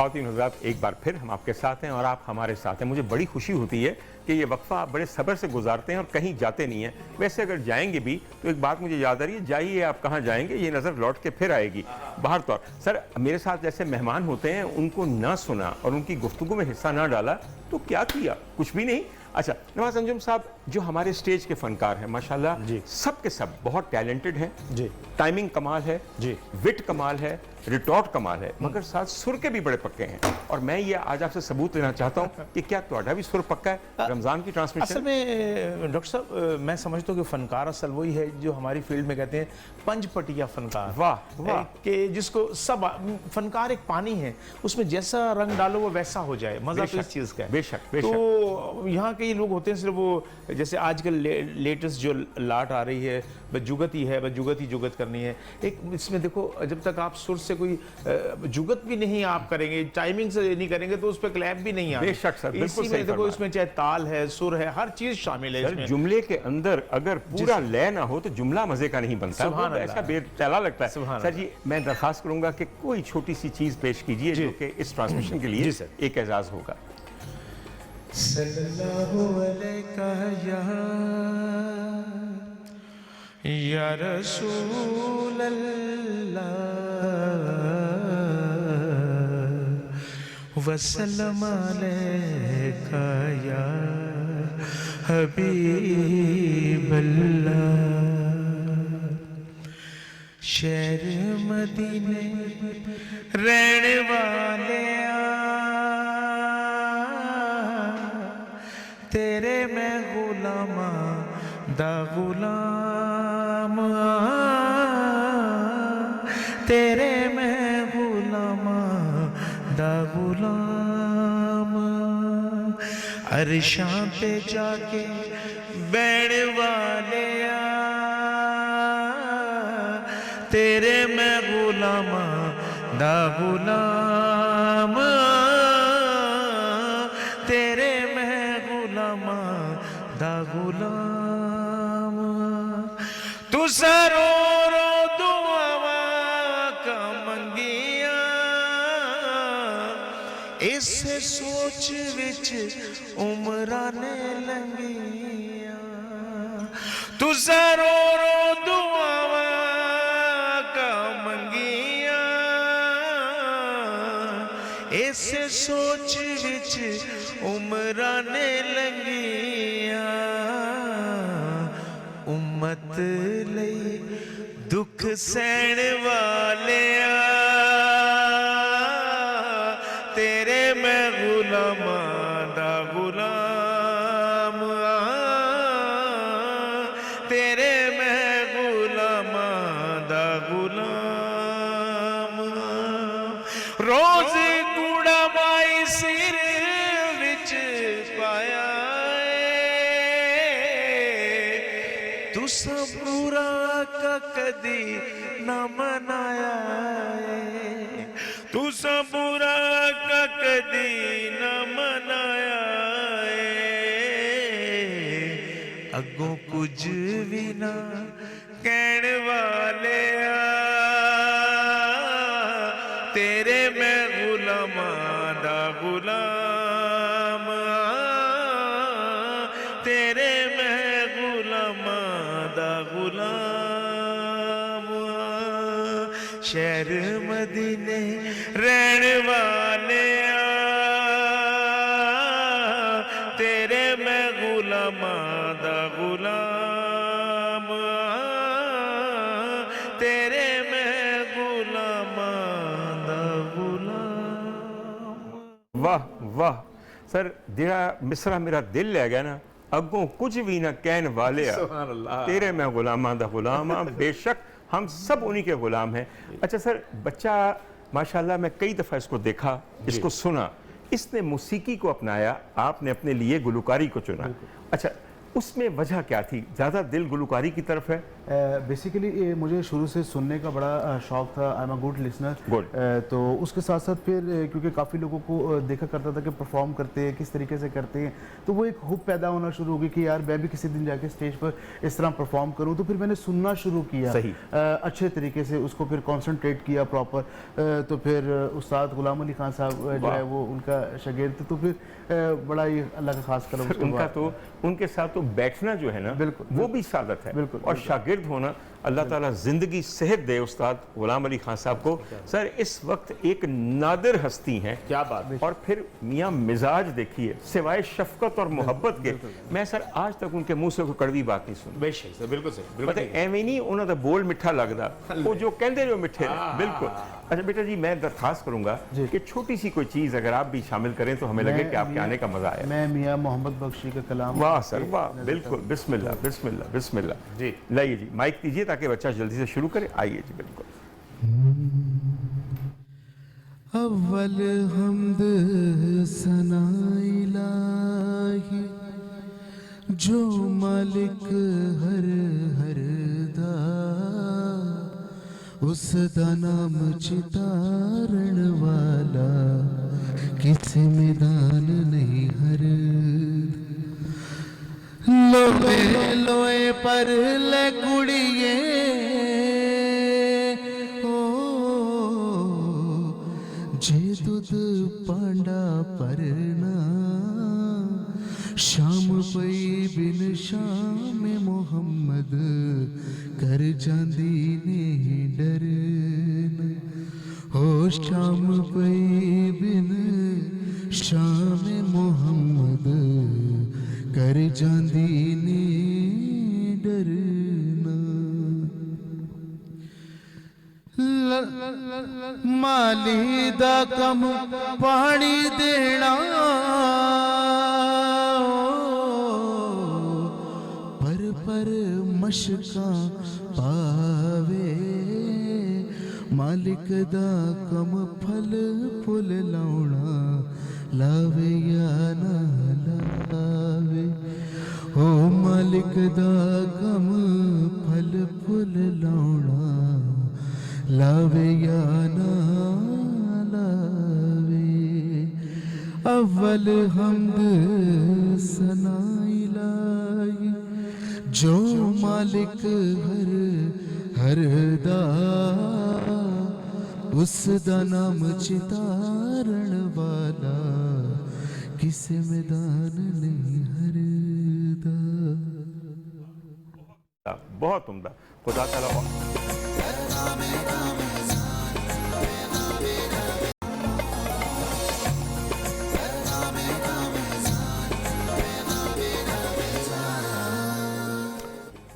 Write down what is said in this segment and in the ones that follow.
خواتین حضرات ایک بار پھر ہم آپ کے ساتھ ہیں اور آپ ہمارے ساتھ ہیں. مجھے بڑی خوشی ہوتی ہے کہ یہ وقفہ آپ بڑے صبر سے گزارتے ہیں اور کہیں جاتے نہیں ہیں. ویسے اگر جائیں گے بھی تو ایک بات مجھے یاد آ رہی ہے, جائیے آپ کہاں جائیں گے, یہ نظر لوٹ کے پھر آئے گی. باہر طور سر میرے ساتھ جیسے مہمان ہوتے ہیں ان کو نہ سنا اور ان کی گفتگو میں حصہ نہ ڈالا تو کیا کیا, کچھ بھی نہیں. اچھا نواز انجم صاحب جو ہمارے اسٹیج کے فنکار ہیں ماشاءاللہ جی سب کے سب بہت ٹیلنٹڈ ہیں, جی ٹائمنگ کمال ہے, جی وٹ کمال ہے, ریٹارٹ کمال ہے, مگر ساتھ سر کے بھی بڑے پکے ہیں. اور میں یہ آج آپ سے ثبوت لینا چاہتا ہوں کہ کیا تہاڈا بھی سر پکا ہے رمضان کی ٹرانسمیشن. اصل میں ڈاکٹر صاحب میں سمجھتا ہوں کہ فنکار اصل وہی ہے جو ہماری فیلڈ میں کہتے ہیں پنج پٹیا فنکار. واہ واہ, کہ جس کو سب فنکار ایک پانی ہے, اس میں جیسا رنگ ڈالو وہ ویسا ہو جائے. مزہ تو اس چیز کا ہے. بے شک بے شک. تو یہاں کے لوگ ہوتے ہیں صرف وہ جیسے آج کل لیٹسٹ جو لاٹ آ رہی ہے جگتی ہے, جگت ہی جگت کرنی ہے. ایک اس میں دیکھو جب تک آپ سر سے کوئی جگت بھی نہیں آپ کریں گے, ٹائمنگ سے نہیں کریں گے تو اس پہ کلیپ بھی نہیں آئے. بے شک سر بالکل صحیح. دیکھو اس میں چاہے تال ہے, سر ہے, ہر چیز شامل ہے. سر جملے کے اندر اگر پورا لے نہ ہو تو جملہ مزے کا نہیں بنتا, سبحان ایسا اللہ, بے چلا لگتا ہے. سر جی میں درخواست کروں گا کہ کوئی چھوٹی سی چیز پیش کیجئے جو کہ اس ٹرانسمیشن کے لیے ایک اعزاز ہوگا. صلی اللہ علیہ یا رسول اللہ وسلم علیکہ یا حبیب اللہ. شہر مدینے رہن والے تیرے میں غلاماں دا غلام, تیرے میں غلاماں دا غلام. عرشاں پہ جا کے بیٹھ والے تیرے میں غلاماں دا غلام, تیرے میں غلاماں دا غلام. تو سرو رو دعاواں کا منگیاں اس سوچ وچ عمرانے لنگیاں. تو سرو رو دعاواں کا منگیاں اس سوچ وچ عمرانے لنگیاں. امت لئی دکھ سہن والے تیرے میں غلاماں دا غلام, تیرے میں غلاماں دا غلام. روز کوڑا مائی سر وچ پایا تو صبورا کا کدی نہ منایا, تو صبورا کا کدی نہ منایا. اگوں کچھ بھی نہ کہن والے تیرے میں غلاماں دا غلام, تیرے میں غلاماں دا غلام. شہر مدینے رہن والے تیرے میں غلاماں دا غلام, تیرے میں غلاماں دا غلام. واہ واہ سر, دیرا مصرع میرا دل لے گیا نا, اگوں کچھ بھی نہ کہن والے تیرے میں غلاماں دا غلام. بے شک ہم سب انہی کے غلام ہیں. اچھا سر بچہ ماشاءاللہ میں کئی دفعہ اس کو دیکھا, اس کو سنا, اس نے موسیقی کو اپنایا, آپ نے اپنے لیے گلوکاری کو چنا. اچھا اس میں وجہ کیا تھی, زیادہ دل گلوکاری کی طرف ہے بیسیکلی مجھے شروع سے سننے کا بڑا شوق تھا. I am a good listener. تو اس کے ساتھ ساتھ پھر کیونکہ کافی لوگوں کو دیکھا کرتا تھا کہ پرفارم کرتے ہیں کس طریقے سے کرتے ہیں, تو وہ ایک ہوپ پیدا ہونا شروع ہو گئی کہ یار میں بھی کسی دن جا کے اسٹیج پر اس طرح پرفارم کروں. تو پھر میں نے سننا شروع کیا اچھے طریقے سے, اس کو پھر کانسنٹریٹ کیا پراپر. تو پھر استاد غلام علی خان صاحب جو ہے وہ ان کا شاگرد تھے, تو پھر بڑا ہی اللہ کا خاص کرم ان کا. تو ان کے ساتھ تو بیٹھنا جو ہے نا وہ بھی سعادت ہے, اور شاگرد ہونا. اللہ تعالیٰ زندگی صحت دے استاد غلام علی خان صاحب کو. سر اس وقت ایک نادر ہستی ہیں, کیا بات. اور پھر میاں مزاج دیکھیے, سوائے شفقت اور محبت کے میں سر آج تک ان کے منہ سے کوئی کڑوی بات نہیں سنی. بے شک سر, بالکل صحیح. پتہ ایویں نہیں انہوں دا بول میٹھا لگتا, وہ جو کہندے جو میٹھے بالکل. اچھا بیٹا جی, میں درخواست کروں گا کہ چھوٹی سی کوئی چیز اگر آپ بھی شامل کریں تو ہمیں لگے کہ آپ کے آنے کا مزہ آیا. میں میاں محمد بخشی کا کلام. واہ سر واہ, بالکل. بسم اللہ بسم اللہ بسم اللہ. جی لائیے جی مائک دیجیے تاکہ بچہ جلدی سے شروع کرے. آئیے جی بالکل. اول حمد ثنا الہی جو مالک ہر ہر دا, اس دا نام چتارن والا کس میدان نہیں ہر. لوے لوئے پر لے کڑیے جے دودھ پانڈا پرنا, شام پئی بن شام محمد کر جاندی نے ڈرنا. ہو شام پئی بن شام محمد کر جاندی نے ڈرنا. مالی دا کم پانی دینا, پر مشکاں پاوے, مالک دا کم پھل پھل لاؤنا لاوے یا نہ لاوے. او مالک دا کم پھل پھل لاؤنا لاوے یا نہ لاوے. اول حمد ثنا الہی جو مالک ہر ہر دا, اس دا نام چتارن والا کس میدان نہیں ہر دا. بہت عمدہ. خدا تعالیٰ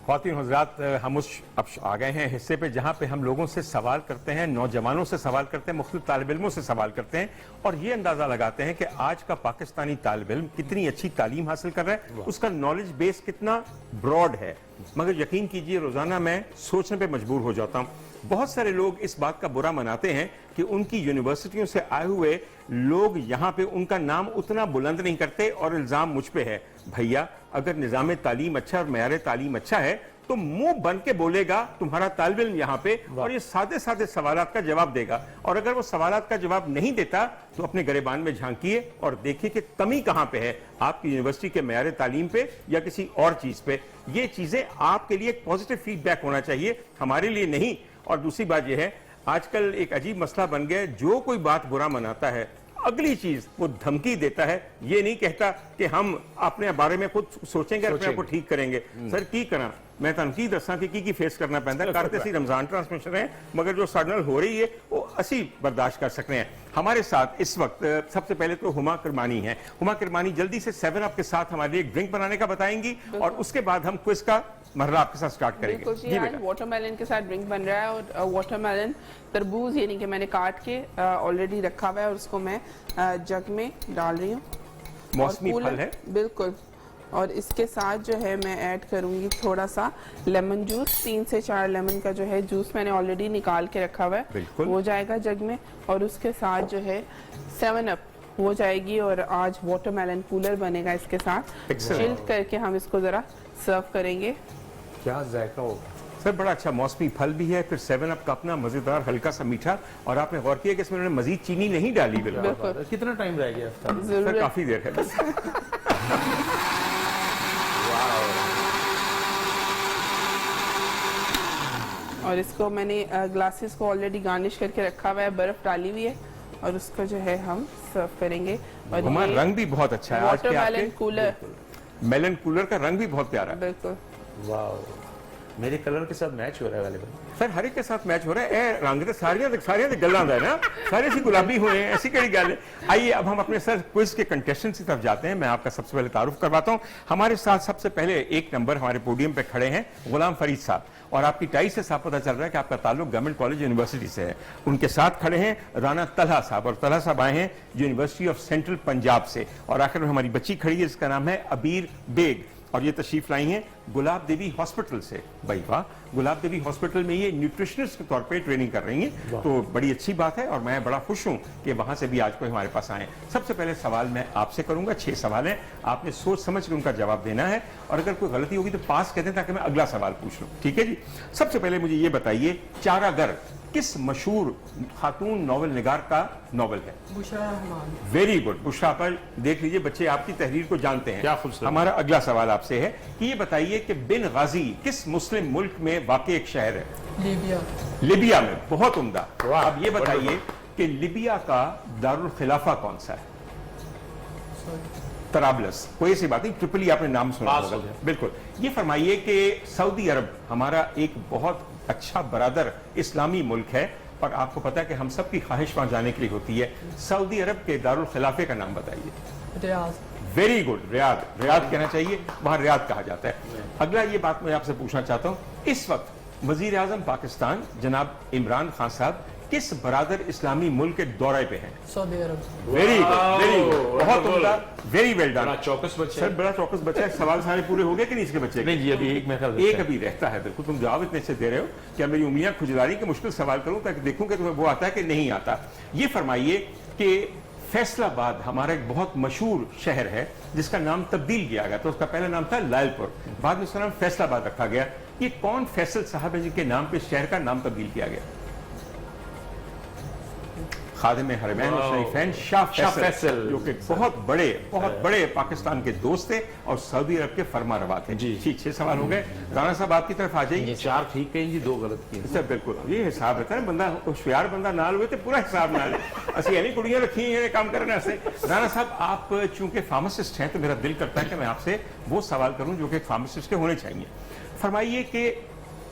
خواتین حضرات, ہم اب آ گئے ہیں حصے پہ جہاں پہ ہم لوگوں سے سوال کرتے ہیں, نوجوانوں سے سوال کرتے ہیں, مختلف طالب علموں سے سوال کرتے ہیں, اور یہ اندازہ لگاتے ہیں کہ آج کا پاکستانی طالب علم کتنی اچھی تعلیم حاصل کر رہا ہے, اس کا نالج بیس کتنا براڈ ہے. مگر یقین کیجئے روزانہ میں سوچنے پہ مجبور ہو جاتا ہوں. بہت سارے لوگ اس بات کا برا مناتے ہیں کہ ان کی یونیورسٹیوں سے آئے ہوئے لوگ یہاں پہ ان کا نام اتنا بلند نہیں کرتے, اور الزام مجھ پہ ہے. بھیا اگر نظام تعلیم اچھا اور معیار تعلیم اچھا ہے تو منہ بن کے بولے گا تمہارا طالب علم یہاں پہ, اور یہ سادے سادے سوالات کا جواب دے گا. اور اگر وہ سوالات کا جواب نہیں دیتا تو اپنے گریبان میں جھانکیے اور دیکھیے کہ کمی کہاں پہ ہے, آپ کی یونیورسٹی کے معیار تعلیم پہ یا کسی اور چیز پہ. یہ چیزیں آپ کے لیے ایک پازیٹیو فیڈ بیک ہونا چاہیے, ہمارے لیے نہیں. اور دوسری بات یہ ہے, آج کل ایک عجیب مسئلہ بن گیا ہے, جو کوئی بات برا مناتا ہے اگلی چیز وہ دھمکی دیتا ہے, یہ نہیں کہتا کہ ہم اپنے بارے میں خود سوچیں گے, اپنے آپ کو ٹھیک کریں گے. سر کی کرنا میں تنقید دساں کہ کی فیس کرنا پہنتا ہے. کرتے سی رمضان ٹرانسمیشن ہے, مگر جو سڈنل ہو رہی ہے وہ اسی برداشت کر سکتے ہیں. ہمارے ساتھ اس وقت سب سے پہلے تو ہما کرمانی ہیں. ہما کرمانی جلدی سے 7 اپ کے ساتھ ہمارے لیے ایک ڈرنک بنانے کا بتائیں گی, اور اس کے بعد ہم کوئز کا مرحلہ آپ کے ساتھ سٹارٹ کریں گے. جی بیٹا, واٹر میلن کے ساتھ ڈرنک بن رہا ہے, اور واٹر میلن تربوز یعنی کہ میں نے کاٹ کے آلریڈی رکھا ہوا ہے, اور اس کو میں جگ میں ڈال رہی ہوں. موسمی پھل ہے بالکل. اور اس کے ساتھ جو ہے میں ایڈ کروں گی تھوڑا سا لیمن جوس. 3 سے 4 لیمن کا جو ہے جوس میں نے آلریڈی نکال کے رکھا ہوا ہے, وہ جائے گا جگ میں. اور اس کے ساتھ جو ہے 7 اپ وہ جائے گی, اور آج واٹر میلن کولر بنے گا اس کے ساتھ. چلڈ کر کے ہم اس کو ذرا سرو کریں گے. کیا ذائقہ ہوگا सर बड़ा अच्छा मौसमी फल भी है, फिर 7 अप का अपना मजेदार हल्का सा मीठा, और आपने गौर किया कि इसमें उन्होंने मजीद चीनी नहीं डाली। बिल्कुल कितना टाइम रह गया अफ्तार? सर काफी देर है बस। और इसको मैंने ग्लासेस को ऑलरेडी गार्निश करके रखा हुआ है, बर्फ डाली हुई है, और उसको जो है हम सर्व करेंगे। और हमारा रंग भी बहुत अच्छा है आज के वाटरमेलन आपके, कूलर, मेलन कूलर का रंग भी बहुत प्यारा है। बिल्कुल वाह, मेरे कलर के साथ मैच हो रहा है वाले। सर हर एक के साथ मैच हो रहा है। ए रंग तो सारियां ते गल्लां दा ना, सारे सी गुलाबी हुए हैं, ऐसी कड़ी गल है। आइए अब हम अपने सर क्विज के कंटेस्टेंट्स की तरफ जाते हैं। मैं आपका सबसे पहले तारुफ करवाता हूं। हमारे साथ सबसे पहले एक नंबर हमारे पोडियम पे खड़े हैं गुलाम फरीद साहब, और आपकी टाई से साफ पता चल रहा है कि आपका ताल्लुक गवर्नमेंट कॉलेज यूनिवर्सिटी से है। उनके साथ खड़े हैं राना तलहा साहब, और तलहा साहब आए हैं यूनिवर्सिटी ऑफ सेंट्रल पंजाब से। और आखिर में हमारी बच्ची खड़ी है जिसका नाम है अबीर बेग, और ये तशरीफ लाई हैं गुलाब देवी हॉस्पिटल से। भाई वाह, गुलाब देवी हॉस्पिटल में ये न्यूट्रिशनिस्ट के तौर पे ट्रेनिंग कर रही हैं, तो बड़ी अच्छी बात है, और मैं बड़ा खुश हूं कि वहां से भी आज कोई हमारे पास आए। सबसे पहले सवाल मैं आपसे करूंगा, 6 सवाल हैं, आपने सोच समझ कर उनका जवाब देना है, और अगर कोई गलती होगी तो पास कर दें ताकि मैं अगला सवाल पूछ लूं। ठीक है जी? सबसे पहले मुझे ये बताइए, चारागर किस मशहूर खातून नॉवल निगार का नॉवल है? बुशरा रहमान। वेरी गुड, बुशरा पर देख लीजिए बच्चे आपकी तहरीर को जानते हैं। क्या खूबसूरत। हमारा अगला सवाल आपसे है कि ये बताइए कि बिन गाजी किस मुस्लिम मुल्क में वाक़ एक शहर है? लीबिया। लिबिया में। बहुत उम्दा। वाह, अब ये बताइए कि लिबिया का दारुल खिलाफा कौन सा है? तराबलस। कोई ऐसी बात नहीं, ट्रिपली आपने नाम सुना पास होगा। हो गया। बिल्कुल। ये फरमाइए कि सऊदी अरब हमारा एक बहुत अच्छा बरादर इस्लामी मुल्क है, और आपको पता है कि हम सब की ख्वाहिश वहां जाने के लिए होती है। सऊदी अरब के दारुल खिलाफे का नाम बताइए। Riyadh. Very good, Riyadh. Riyadh कहना चाहिए, वहां रियाद कहा जाता है। अगला ये बात मैं आपसे पूछना चाहता हूं, इस वक्त वजीर आजम पाकिस्तान जनाब इमरान खान साहब किस बरादर इस्लामी मुल्क के दौरे पे हैं? सऊदी अरब। वेरी गुड, वेरी गुड, बहुत उम्दा, वेरी वेल डन। बड़ा चौकस बच्चा सर है। बड़ा चौकस बच्चा है। सवाल सारे पूरे हो गए कि नहीं इसके बच्चे के? नहीं जी, अभी एक मेरे ख्याल एक अभी रहता है। बिल्कुल, तुम जवाब इतने अच्छे दे रहे हो कि मेरी उंगलियां खुजला कि मुश्किल सवाल करूं ताकि देखूं कि तुम्हें वो आता है कि नहीं आता। ये फरमाइए कि फैसलाबाद हमारा एक बहुत मशहूर शहर है जिसका नाम तब्दील किया गया, तो उसका पहला नाम था लायलपुर, बाद में उसका नाम फैसलाबाद रखा गया। ये कौन फैसल साहब है जिनके नाम पे शहर का नाम तब्दील किया गया? खादिम हरमैन शरीफैन शाह फैसल, जो कि बहुत बड़े पाकिस्तान के दोस्त थे और सऊदी अरब के फरमा रवा थे। जी। 6 सवाल हो गए। राणा साहब आपकी तरफ आ जाइए। 4 ठीक कहीं जी, 2 गलत की। सर बिल्कुल, ये हिसाब रहता है, बंदा होशियार बंदा नाल हुए तो पूरा हिसाब नाल असि यानी कुड़ियां रखी हैं काम करने से। राणा साहब, आप चूंकि फार्मासिस्ट हैं तो मेरा दिल करता है कि मैं आपसे वो सवाल करूं जो कि फार्मासिस्ट के होने चाहिए। फरमाइए कि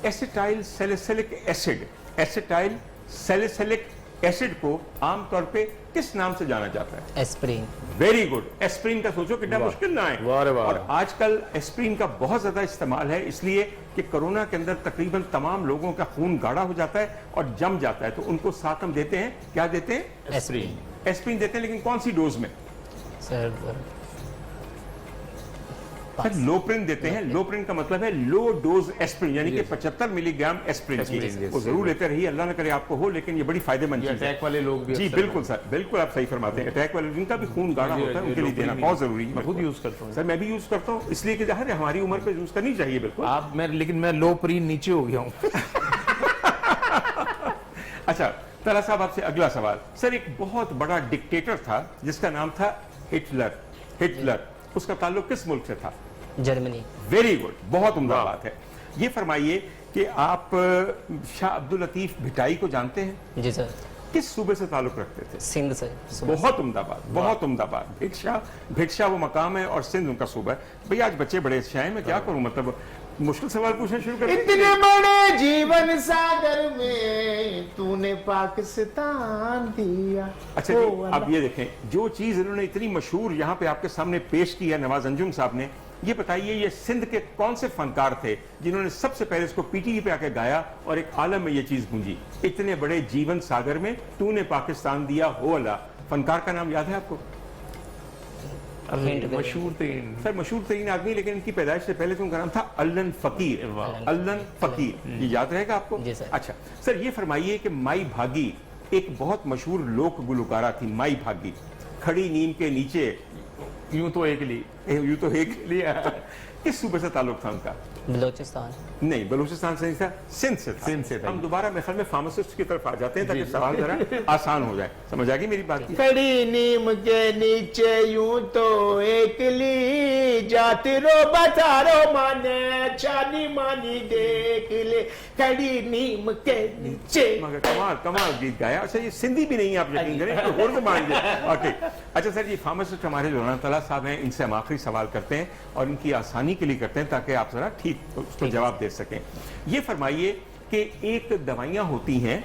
acetyl salicylic acid, acetyl salicylic acid को आमतौर पे किस नाम से जाना जाता है? एस्प्रिन। Very good. एस्प्रिन का सोचो कितना मुश्किल ना है। वाह रे वाह। और आजकल एस्प्रिन का बहुत ज्यादा इस्तेमाल है, इसलिए कि कोरोना के अंदर तकरीबन तमाम लोगों का खून गाढ़ा हो जाता है और जम जाता है, तो उनको साथ हम देते हैं। क्या देते हैं? एस्प्रिन। एस्प्रिन देते हैं, लेकिन कौन सी डोज में? सर सर लोप्रिन देते हैं। लोप्रिन का मतलब है लो डोज एस्प्रिन, यानी कि 75 मिलीग्राम एस्प्रिन की। एस्प्रिन, वो जरूर लेते रहिए, अल्लाह न करे आपको हो, लेकिन ये बड़ी फायदेमंद चीज है। अटैक वाले लोग भी जी अक्सर बिल्कुल सर, बिल्कुल आप सही फरमाते हैं। अटैक वाले जिनका भी खून गाढ़ा होता है उनके लिए देना बहुत जरूरी है। मैं खुद यूज करता हूँ सर मैं भी यूज करता हूँ, इसलिए कि जहाँ हमारी उम्र पे यूज करनी चाहिए। बिल्कुल। आप। लेकिन मैं लो प्रीन नीचे हो गया हूँ। अच्छा तला साहब, आपसे अगला सवाल। सर एक बहुत बड़ा डिक्टेटर था जिसका नाम था हिटलर। हिटलर, उसका ताल्लुक किस मुल्क से था? जर्मनी। वेरी गुड, बहुत उम्दा बात है। ये फरमाइए कि आप शाह अब्दुल लतीफ भिटाई को जानते हैं? जी सर। किस सूबे से ताल्लुक रखते थे? सिंध से। बहुत उम्दा बात, बहुत उम्दा बात। भिक्षा वो मकाम है और सिंध उनका सूबा है। भैया आज बच्चे बड़े अच्छे हैं, मैं क्या करूं, मतलब मुश्किल सवाल पूछना शुरू कर इतने बड़े जीवन सागर में तूने पाकिस्तान दिया। अच्छा जी, अब ये देखें, जो चीज इन्होंने इतनी मशहूर यहाँ पे आपके सामने पेश की है नवाज अंजुम साहब ने, ये बताइए ये सिंध के कौन से फनकार थे जिन्होंने सबसे पहले इसको पीटीवी पे आके गाया और एक आलम में ये चीज गूंजी? इतने बड़े जीवन सागर में तूने पाकिस्तान दिया हो अल्लाह। फनकार का नाम याद है आपको? मशहूर तीन। सर मशहूर तरीन आदमी, लेकिन इनकी पैदाइश से पहले तो उनका नाम था अल्लन फकीर। अल्लन फकीर, ये याद रहेगा आपको? जी सर। अच्छा सर, ये फरमाइए कि माई भागी एक बहुत मशहूर लोक गुलकारा थी। माई भागी, खड़ी नीम के नीचे, यूं तो एक ली, यूं तो एक लिया, किस सूबे से ताल्लुक था उनका? بلوچستان نہیں بلوچستان سے نہیں تھا، سندھ سے تھا۔ سندھ سے تھا۔ ہم دوبارہ محفل میں فارماسسٹ کی طرف آ جاتے ہیں تاکہ سوال ذرا آسان ہو جائے۔ سمجھ آ گئی میری بات کی؟ کھڑی نیم کے نیچے یوں تو ایک لی جاتی رو بازارو مانے چانی مانی دیکھ لے، کھڑی نیم کے نیچے۔ مگر کمال گیت گایا۔ اچھا یہ سندھی بھی نہیں ہے، آپ یقین کریں، تو اردو مان لیں۔ اوکے اچھا سر، یہ فارماسسٹ ہمارے جو رونق طلعت صاحب ہیں، ان سے ہم آخری سوال کرتے ہیں اور ان کی آسانی کے لیے کرتے ہیں تاکہ آپ ذرا ٹھیک اس کو جواب دے سکیں۔ یہ فرمائیے کہ ایک دوائیاں ہوتی ہیں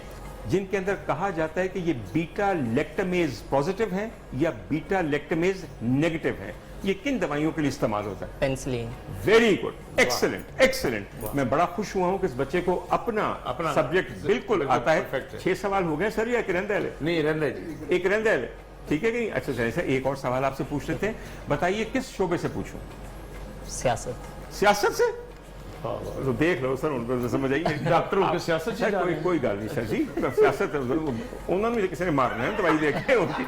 جن کے اندر کہا جاتا ہے کہ یہ بیٹا لیکٹمیز پازیٹیو ہیں یا بیٹا لیکٹمیز نیگیٹو ہیں، یہ کن دوائیوں کے لیے استعمال ہوتا ہے؟ Penicillin. Very good, excellent excellent. میں بڑا خوش ہوا ہوں کہ اس بچے کو اپنا سبجیکٹ بالکل آتا ہے۔ 6 سوال ہو گئے سر یا ایک رہندہ ہے؟ نہیں رہندہ جی، ایک رہندہ ہے، ٹھیک ہے کہ نہیں؟ اچھا چلیں سر، ایک اور سوال آپ سے پوچھ لیتے ہیں، بتائیے کس شعبے سے پوچھوں؟ سیاست۔ سیاست سے؟ تو دیکھ لو سر، ان کو سمجھ آئی ڈاکٹروں کی سیاست سے جا رہے ہیں۔ کوئی گل نہیں سر جی، سیاست انہوں نے کسی نے مارنا ہے دوائی دے کے ان کی۔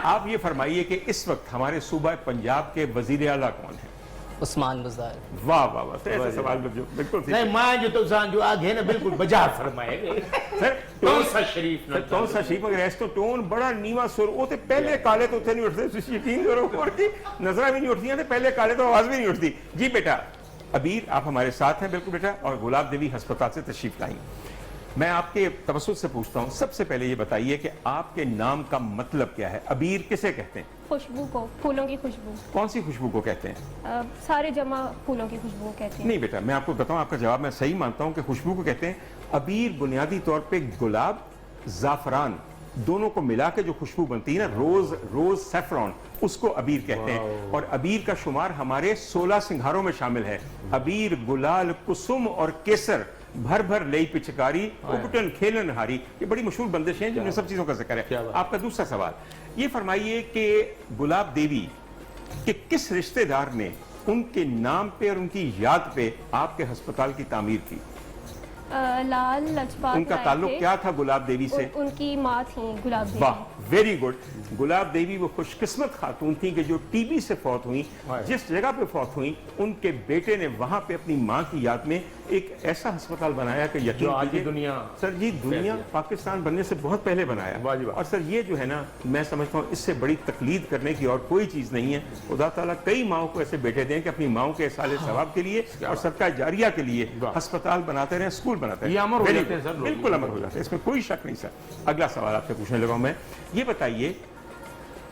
آپ یہ فرمائیے کہ اس وقت ہمارے صوبہ پنجاب کے وزیر اعلیٰ کون ہیں؟ عثمان بزدار۔ واہ واہ واہ، ایسے سوال بالکل ٹھیک ہے۔ نہیں ماں جو تو سان جو آگے نا بالکل بجا فرمائے گئے۔ سر کون سا شریف نہ کون سا شریف مگر ایس تو ٹون بڑا نیوا سر، وہ تو پہلے کالے تو اتنے نہیں اٹھتے، یقین کرو، اور کی نظریں بھی نہیں اٹھتی ہیں، پہلے کالے تو آواز بھی نہیں اٹھتی۔ جی بیٹا ابیر آپ ہمارے ساتھ ہیں بالکل بیٹا، اور گلاب دیوی ہسپتال سے تشریف لائیں۔ میں آپ کے توسط سے پوچھتا ہوں، سب سے پہلے یہ بتائیے کہ آپ کے نام کا مطلب کیا ہے؟ ابیر کسے کہتے ہیں؟ خوشبو کو، پھولوں کی خوشبو۔ کون سی خوشبو کو کہتے ہیں؟ سارے جمع پھولوں کی خوشبو کہتے ہیں۔ نہیں بیٹا، میں آپ کو بتاؤں، آپ کا جواب میں صحیح مانتا ہوں کہ خوشبو کو کہتے ہیں۔ ابیر بنیادی طور پہ گلاب، زعفران دونوں کو ملا کے جو خوشبو بنتی ہے نا، روز سیفران، اس کو ابیر کہتے ہیں۔ اور ابیر کا شمار ہمارے 16 سنگھاروں میں شامل ہے۔ ابیر، گلال، کسم اور کیسر، بھر بھر لئی پچکاری، اکٹن کھیلن ہاری، یہ بڑی مشہور بندشیں ہیں جن میں سب چیزوں کا ذکر ہے۔ آپ کا دوسرا سوال یہ فرمائیے کہ گلاب دیوی کہ کس رشتہ دار نے ان کے نام پہ اور ان کی یاد پہ آپ کے ہسپتال کی تعمیر کی؟ لال لجپال ان کا تعلق کیا تھا گلاب دیوی سے؟ ان کی ماں تھیں گلاب دیوی۔ واہ ویری گڈ۔ گلاب دیوی وہ خوش قسمت خاتون تھیں کہ جو ٹی بی سے فوت ہوئیں، جس جگہ پہ فوت ہوئیں ان کے بیٹے نے وہاں پہ اپنی ماں کی یاد میں ایک ایسا ہسپتال بنایا کہ یقین آج کی کیجیے دنیا سر جی، دنیا پاکستان بننے سے بہت پہلے بنایا۔ اور سر یہ جو ہے نا، میں سمجھتا ہوں اس سے بڑی تقلید کرنے کی اور کوئی چیز نہیں ہے۔ خدا تعالیٰ کئی ماؤں کو ایسے بیٹے دیں کہ اپنی ماؤں کے اصالِ ثواب کے لیے اور صدقہ جاریہ کے لیے ہسپتال بناتے رہیں، اسکول بناتے رہیں۔ یہ امر ہو جاتے ہیں سر، بالکل امر ہو جاتے ہیں، اس میں کوئی شک نہیں سر۔ اگلا سوال آپ سے پوچھنے لگا ہوں میں، یہ بتائیے،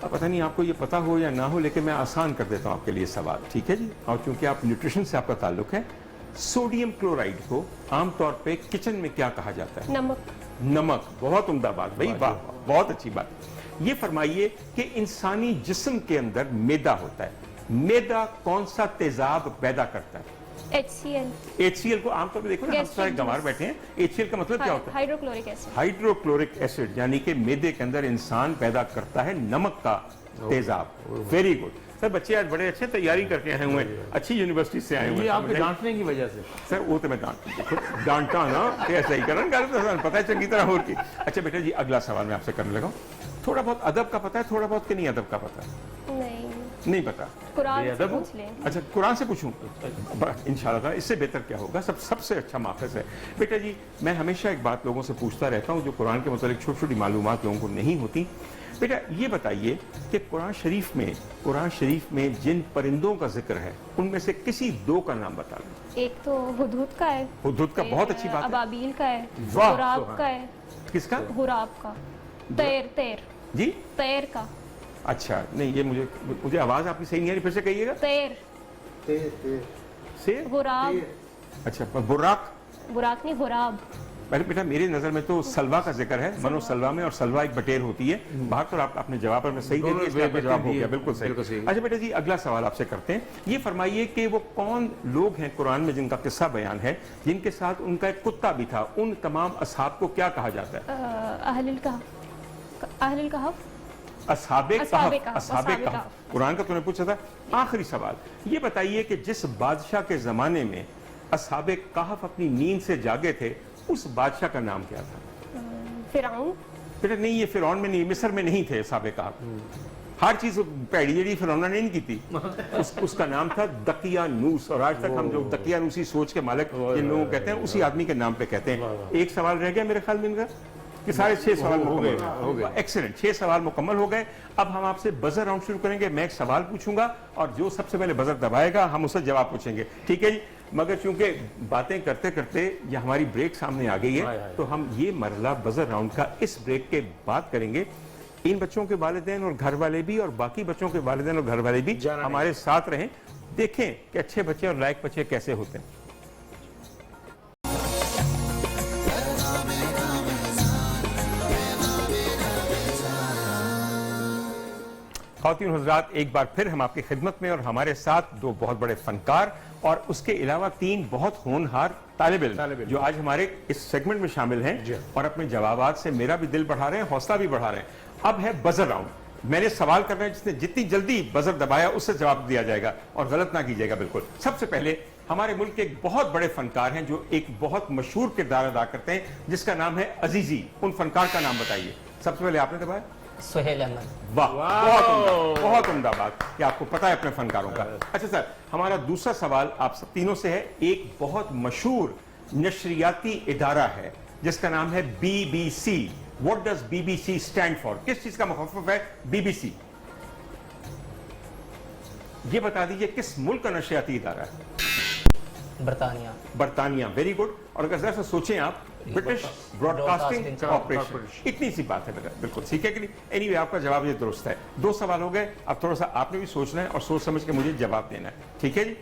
پتہ نہیں آپ کو یہ پتہ ہو یا نہ ہو لیکن میں آسان کر دیتا ہوں آپ کے لیے سوال، ٹھیک ہے جی؟ اور چونکہ آپ نیوٹریشن سے آپ کا تعلق ہے، سوڈیم کلورائڈ کو عام طور پہ کچن میں کیا کہا جاتا ہے؟ نمک۔ نمک۔ بہت عمدہ بات بھائی، واہ بہت اچھی بات۔ یہ فرمائیے کہ انسانی جسم کے اندر میدا ہوتا ہے، میدا کون سا تیزاب پیدا کرتا ہے؟ HCl۔ HCl کو عام طور پہ دیکھو نا، ہم سارے گنوار بیٹھے ہیں، HCl کا مطلب کیا ہوتا ہے؟ Hydrochloric acid. ہائیڈروکلورک ایسڈ، یعنی کہ میدے کے اندر انسان پیدا کرتا ہے نمک کا تیزاب۔ ویری گڈ سر، بچے آج بڑے اچھے تیاری کر کے آئے ہوئے ہیں، اچھی یونیورسٹی سے آئے ہوئے یہ ہیں۔ آپ کے ڈانٹنے کی وجہ سے سر وہ تو میں ڈانٹا نا کہ ایسا ہی کرنا، پتہ ہے چنگی طرح ہو کی۔ اچھا بیٹا جی، اگلا سوال میں آپ سے کرنے لگا ہوں، تھوڑا بہت ادب کا پتہ ہے، تھوڑا بہت کہ نہیں ادب کا پتہ ہے؟ نہیں پتا؟ قرآن سے پوچھ لیں۔ اچھا قرآن سے پوچھوں؟ انشاءاللہ تعالیٰ اس سے بہتر کیا ہوگا، سب سے اچھا ماخذ ہے۔ بیٹا جی میں ہمیشہ ایک بات لوگوں سے پوچھتا رہتا ہوں جو قرآن کے متعلق چھوٹی چھوٹی معلومات لوگوں کو نہیں ہوتی۔ بیٹا یہ بتائیے کہ قرآن شریف میں جن پرندوں کا ذکر ہے ان میں سے کسی 2 کا نام بتا دیں۔ ایک تو ہدہد کا ہے، ہدہد کا بہت اچھی بات ہے۔ ابابیل کا ہے، واہ، غراب کا ہے۔ کس کا؟ غراب کا۔ تیر جی تیر کا۔ اچھا نہیں، یہ مجھے آواز آپ کی صحیح نہیں آ رہی، پھر سے کہیے گا۔ تیر، سے غراب۔ اچھا براق نہیں، غراب۔ بیٹا میری نظر میں تو سلوا کا ذکر ہے، منو سلوا میں، اور سلوا ایک بٹیر ہوتی ہے باہر، تو آپ نے جواب پر میں صحیح دے دیا، اس کا آپ کا جواب ہو گیا، بالکل صحیح۔ اچھا بیٹا جی اگلا سوال آپ سے کرتے ہیں، یہ فرمائیے کہ وہ کون لوگ ہیں قرآن میں جن کا قصہ بیان ہے جن کے ساتھ ان کا ایک کتا بھی تھا، ان تمام اصحاب کو کیا کہا جاتا ہے؟ اہل الکہف۔ اصحاب کہف۔ قرآن کا تو نے پوچھا تھا۔ آخری سوال یہ بتائیے کہ جس بادشاہ کے زمانے میں اصحاب کہف اپنی نیند سے جاگے تھے اس بادشاہ کا نام کیا تھا؟ فرعون۔ بیٹا نہیں، یہ فرعون میں نہیں، مصر میں نہیں تھے اصحاب کہف، हर चीज पैड़ी जड़ी फिरौना ने नहीं की थी। उसका नाम था दकियानूस, और आज तक हम जो दकियानूसी सोच के मालिक जिन लोगों को कहते हैं उसी आदमी के नाम पे कहते हैं। एक सवाल रह गया मेरे ख्याल में इनका कि सारे 6 सवाल मुकम्मल हो गए। एक्सीलेंट, 6 सवाल मुकम्मल हो गए। अब हम आपसे बजर राउंड शुरू करेंगे। मैं एक सवाल पूछूंगा और जो सबसे पहले बजर दबाएगा हम उससे जवाब पूछेंगे, ठीक है जी। मगर चूंकि बातें करते करते ये हमारी ब्रेक सामने आ गई है, तो हम ये मरला बजर राउंड का इस ब्रेक के बाद करेंगे। इन बच्चों के वालिदैन और घर वाले भी और बाकी बच्चों के वालिदैन और घर वाले भी हमारे साथ रहें, देखें कि अच्छे बच्चे और लायक बच्चे कैसे होते हैं। ख़वातीन हज़रात, एक बार फिर हम आपकी खिदमत में और हमारे साथ 2 बहुत बड़े फनकार और उसके अलावा 3 बहुत होनहार तालिब इल्म जो आज हमारे इस सेगमेंट में शामिल हैं और अपने जवाबात से मेरा भी दिल बढ़ा रहे हैं, हौसला भी बढ़ा रहे हैं। अब है बजर राउंड। मैंने सवाल करना है, जिसने जितनी जल्दी बजर दबाया उससे जवाब दिया जाएगा और गलत ना कीजिएगा बिल्कुल। सबसे पहले हमारे मुल्क के एक बहुत बड़े फनकार हैं जो एक बहुत मशहूर किरदार अदा करते हैं, जिसका नाम है अजीजी। उन फनकार का नाम बताइए। सबसे पहले आपने दबाया सुहेल अहमद। वाह, बहुत उम्दा बात कि आपको पता है अपने फनकारों का। अच्छा सर, हमारा दूसरा सवाल आप सब तीनों से है। एक बहुत मशहूर नशरियाती इदारा है जिसका नाम है BBC। What does BBC stand for? किस चीज का मुखफ़्फ़ है BBC? ये बता दीजिए किस मुल्क का नशरियाती इदारा है? बरतानिया। बरतानिया, वेरी गुड। और अगर जरा सा सोचें आप, ब्रिटिश ब्रॉडकास्टिंग कॉर्पोरेशन। इतनी सी बात है बेटा, बिल्कुल ठीक है कि नहीं? एनीवे, आपका जवाब ये दुरुस्त है। 2 सवाल हो गए। अब थोड़ा सा आपने भी सोचना है और सोच समझ के मुझे जवाब देना है, ठीक है जी?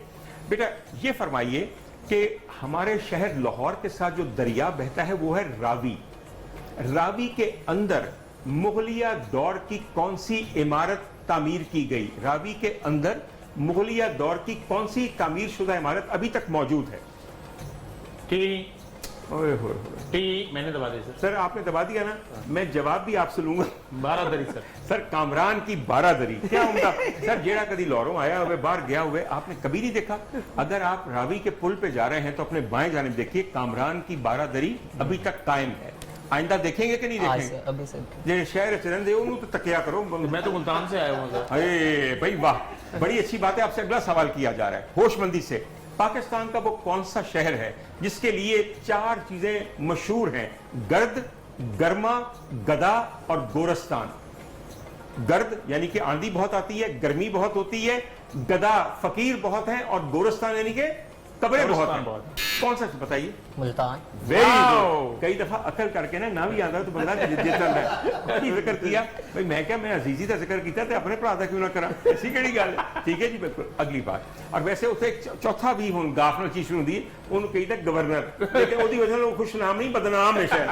बेटा ये फरमाइए कि हमारे शहर लाहौर के साथ जो दरिया बहता है वो है रावी। रावी के अंदर मुगलिया दौर की कौन सी इमारत तामीर की गई? रावी के अंदर मुगलिया दौर की कौन सी तामीर शुदा इमारत अभी तक मौजूद है? टी मैंने दबा दिया सर, आपने दबा दिया ना। मैं जवाब भी आपसे लूंगा। 12 दरी सर। सर, कामरान की 12 दरी। क्या उम्दा सर, जेड़ा कभी लाहौरों आया हुए, बाहर गया हुए, आपने कभी नहीं देखा? अगर आप रावी के पुल पे जा रहे हैं तो अपने बाएं जानिब देखिए, कामरान की 12 दरी अभी तक कायम है। आइंदा देखेंगे कि नहीं देखेंगे? अभी से जे शहर चरण दे उन्होंने तो तकिया करो। मैं तो मुल्तान से आया हूँ सर। अरे भाई वाह, बड़ी अच्छी बात है। आपसे अगला सवाल किया जा रहा है होशमंदी से। पाकिस्तान का वो कौन सा शहर है जिसके लिए 4 चीजें मशहूर हैं? गर्द, गर्मा, गदा और गोरस्तान। गर्द यानी कि आंधी बहुत आती है, गर्मी बहुत होती है, गदा फकीर बहुत है और गोरस्तान यानी कि कब्रें बहुत हैं। कौन सा बताइए? मुल्तान। Very good. कई दफा अकल करके ना भी आता तो बंदा जिक्र किया भाई, मैं क्या, मैं अजीजी का जिक्र किया तो अपने भरा का क्यों ना करा? ऐसी केड़ी गल है? ठीक है जी, बिल्कुल। अगली बात। और वैसे उसे एक चौथा भी हुन गाफ नाल चीज शुरू दी, उन्होंने कही था गवर्नर, लेकिन ओदी वजह से खुश नाम नहीं, बदनाम है शायद।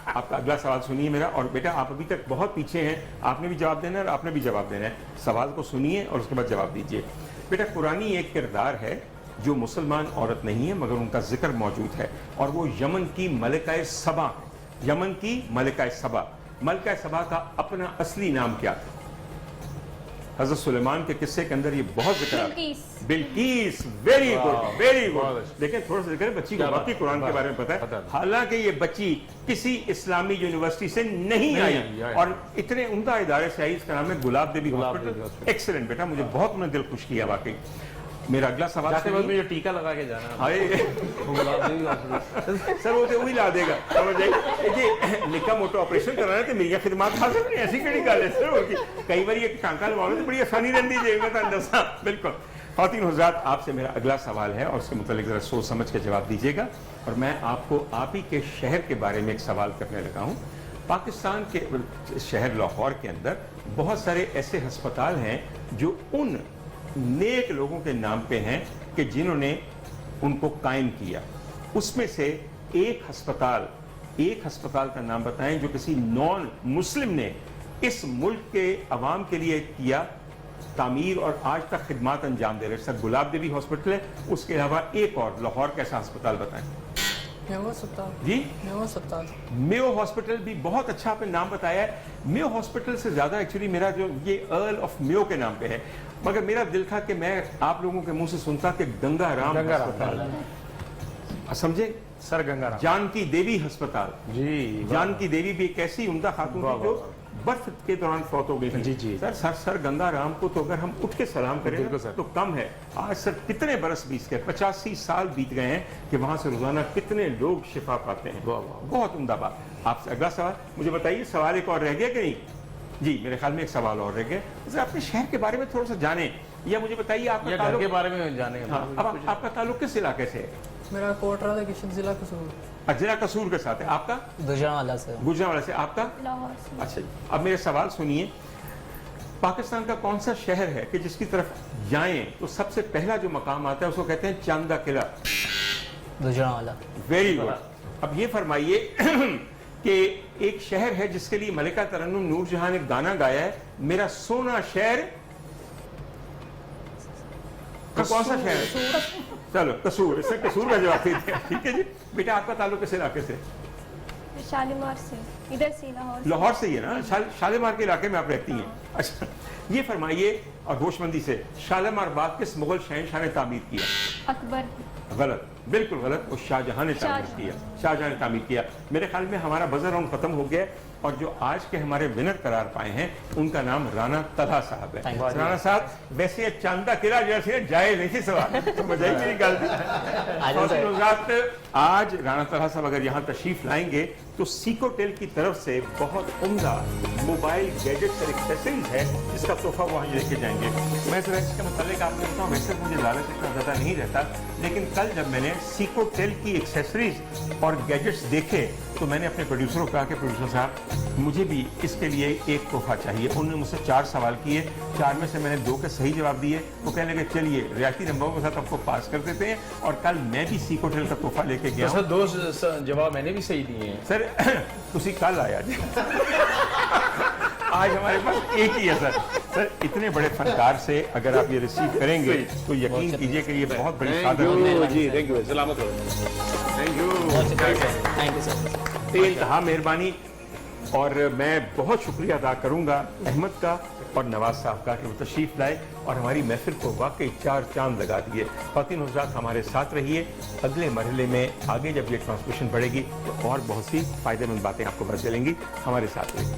आपका अगला सवाल सुनिए मेरा। और बेटा आप अभी तक बहुत पीछे हैं, आपने भी जवाब देना है और आपने भी जवाब देना है। सवाल को सुनिए और उसके बाद जवाब दीजिए। बेटा, कुरानी एक किरदार है जो मुसलमान औरत नहीं है मगर उनका जिक्र मौजूद है, और वो यमन की मलिका सबा। यमन की मलिका सबा। मलिका सबा का अपना असली नाम क्या था? हजरत सुलेमान के किस्से के अंदर ये बहुत जिक्र आता है। Bilkis. Very good, very good. लेकिन थोड़ा सा जिक्र बच्ची को बाकी कुरान के बारे में पता है, हालांकि ये बच्ची किसी इस्लामी यूनिवर्सिटी से नहीं आई और इतने उम्दा इदारे से आई। इसका नाम है गुलाब देवी हॉस्पिटल। एक्सीलेंट बेटा, मुझे बहुत उन्हें दिल खुश किया वाकई। मेरा अगला सवाल में जो टीका लगा के जाना सर, वो तो वही ला देगा, समझ जाइए। निका मोटा ऑपरेशन कराना तो मेरी खिदमत हासिल नहीं, ऐसी कड़ी गल है सर। कई बार ये टांका लगा तो बड़ी आसानी रहती है, मैं तो दसा। बिल्कुल। ख़वातीन हज़रात, आपसे मेरा अगला सवाल है और उसके मुतालिक जरा सोच समझ के जवाब दीजिएगा। और मैं आपको आप ही के शहर के बारे में एक सवाल करने लगा हूँ। पाकिस्तान के शहर लाहौर के अंदर बहुत सारे ऐसे अस्पताल हैं जो उन नेक लोगों के नाम पे हैं कि जिन्होंने उनको कायम किया। उसमें से एक अस्पताल का नाम बताएं जो किसी नॉन मुस्लिम ने इस मुल्क के अवाम के लिए किया तामीर और आज तक खिदमत अंजाम दे रहे। सर, गुलाब देवी हॉस्पिटल है, उसके अलावा एक और लाहौर कैसा अस्पताल बताएं? जी, मेयो हॉस्पिटल भी बहुत अच्छा आपने नाम बताया है। मेयो हॉस्पिटल से ज्यादा एक्चुअली मेरा जो ये अर्ल ऑफ मेयो के नाम पे है, मगर मेरा दिल था कि मैं आप लोगों के मुंह से सुनता कि गंगाराम अस्पताल, समझे सर? गंगाराम। जानकी देवी अस्पताल। जी, जानकी देवी भी एक ऐसी उम्दा खातून थी जो बर्फ के दौरान फौत हो गई थी। जी। सर गंगा राम को तो अगर हम उठ के सलाम करें बिल्कुल सर। तो कम है। आज सर कितने बरस बीत गए, 85 साल बीत गए हैं कि वहां से रोजाना कितने लोग शिफा पाते हैं। बहुत उम्दा बात। आपसे अगला सवाल मुझे बताइए, सवाल एक और रह गया कि नहीं? जी, मेरे ख्याल में एक सवाल और रह गया। सर अपने शहर के बारे में थोड़ा सा जाने, या मुझे बताइए आपका या घर ताल्लुक के बारे में जाने। हाँ, अब आपका ताल्लुक किस इलाके से है? मेरा कोटरा किशन जिला कसूर, जिला कसूर के साथ है। आपका? गुजरांवाला से। गुजरांवाला से। आपका? लाहौर से। अच्छा जी, अब मेरे सवाल सुनिए। पाकिस्तान का कौन सा शहर है कि जिसकी तरफ जाएं तो सबसे पहला जो मकाम आता है उसको कहते हैं चांदा किला? गुजरांवाला। Very good. अब ये फरमाइए कि एक शहर है जिसके लिए मलिका तरन्नुम नूरजहां ने गाना गाया है, मेरा सोना शहर का कौन सा शहर है? चलो कसूर, इससे कसूर का जवाब दे दिया। ठीक है जी। बेटा आपका ताल्लुक किस इलाके से? शालीमार से, इधर से लाहौर से। लाहौर से ही है ना? शालीमार के इलाके में आप रहती हैं। अच्छा, ये फरमाइए और होशमंदी से, शालीमार बाग किस मुगल शहनशाह ने तामीर किया? अकबर। गलत, बिल्कुल गलत। वो शाहजहां ने तामीर किया। शाहजहां ने तामीर किया। मेरे ख्याल में हमारा बजर राउंड खत्म हो गया और जो आज के हमारे विनर करार पाए हैं उनका नाम राना तलहा साहब है। राना साहब, वैसे चांदा किला जैसे जायज नहीं थी सवाल, समझ आई मेरी गल? आज राना तलहा साहब अगर यहाँ तशरीफ लाएंगे तो सीकोटेल की तरफ से बहुत उम्दा मोबाइल गैजेट्स और एक्सेसरीज है जिसका तोहफा वहाँ लेके जाएंगे। मैं जरा इसके मुताबिक आपको बताऊँ, वैसे मुझे लालच इतना ज़्यादा नहीं रहता, लेकिन कल जब मैंने सीकोटेल की एक्सेसरीज और गैजेट्स देखे तो मैंने अपने प्रोड्यूसर को कहा कि प्रोड्यूसर साहब मुझे भी इसके लिए एक तोहफा चाहिए। उन्होंने मुझसे 4 सवाल किए, 4 में से मैंने 2 के सही जवाब दिए। वो कहने लगे चलिए रियायती नंबरों के साथ आपको पास कर देते हैं, और कल मैं भी सीकोटेल का तोहफा लेके गया। सर 2 जवाब मैंने भी सही दिए हैं सर। तुसी कल आया जी। आज हमारे पास एक ही है सर इतने बड़े फनकार से अगर आप ये रिसीव करेंगे तो यकीन कीजिए कि ये बहुत बड़ी सादत जी। थैंक यू, सलामत रहो। Thank thank you sir. इंतहा मेहरबानी। और मैं बहुत शुक्रिया अदा करूंगा अहमद का और नवाज साहब का कि वो तशरीफ लाए और हमारी महफिल को वाकई 4 चांद लगा दिए। ख़वातीन हज़रात हमारे साथ रहिए। अगले मरहले में आगे जब ये ट्रांसमिशन बढ़ेगी तो और बहुत सी फ़ायदेमंद बातें आपको बता चलेंगी। हमारे साथ रहिए।